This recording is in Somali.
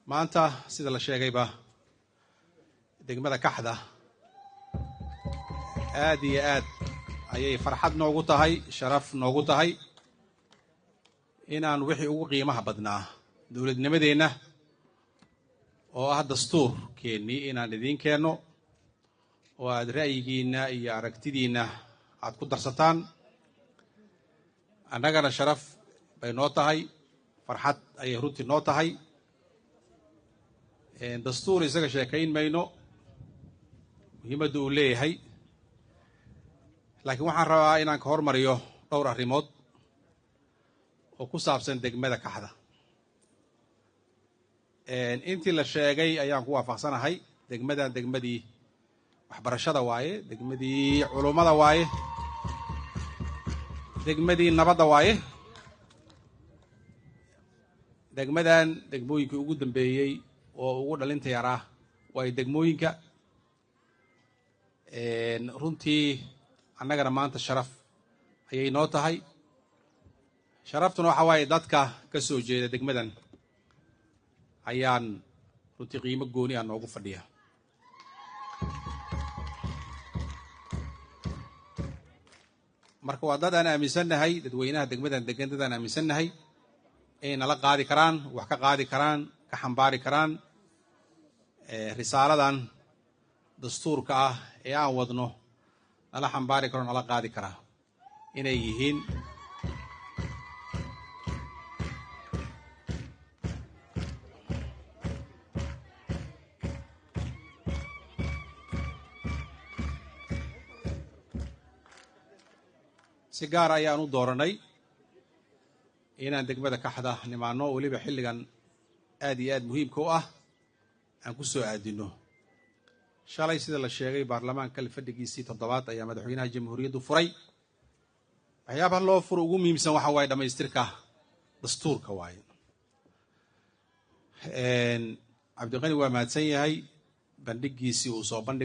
maanta sida la sheegayba degmada Kaxda aad iyo aad ayay farxad noogu tahay, sharaf noogu tahay inaan wixii ugu qiimaha badnaa dawladnimadeena oo ah dastuurkeennii inaan idiin keenno oo aad ra'yigiina iyo aragtidiina aad ku darsataan. annagana sharaf bay noo tahay, farxad ayay runtii noo tahay. dastuur isaga sheekayn mayno muhiimadda uu leeyahay, laakiin waxaan rabaa inaan ka hormariyo dhowr arrimood oo ku saabsan degmada Kaxda. intii la sheegay ayaan ku waafaqsanahay. degmadan degmadii waxbarashada waaye, degmadii culummada waaye, degmadii nabadda waaye. degmadan degmooyinkii ugu dambeeyey oo ugu dhalinta yaraa waaye degmooyinka. runtii annagana maanta sharaf ayay noo tahay. sharaftuna waxa waaye dadka ka soo jeeda degmadan ayaan runtii qiimo gooni ah noogu fadhiya. marka waa dad aan aaminsannahay, dadweynaha degmadan degan dad aan aaminsannahay inay nala qaadi karaan, wax ka qaadi karaan, ka xambaari karaan risaaladan dastuurka ah ee aan wadno, nala xambaari karo, nala qaadi karaa inay yihiin. si gaar ayaan u dooranay inaan degmada Kaxda nimaano, weliba xilligan aad iyo aad muhiimka u ah aan ku soo aadino. shalay sida la sheegay baarlamaanka fadhigiisii 7aad ayaa madaxweynaha jamhuuriyaddu furay. waxyaabaha loo furo ugu muhiimsan waxa waaye dhammaystirka dastuurka waaye. cabdiqani waa mahadsan yahay bandhigiisii uu soo bandhigay.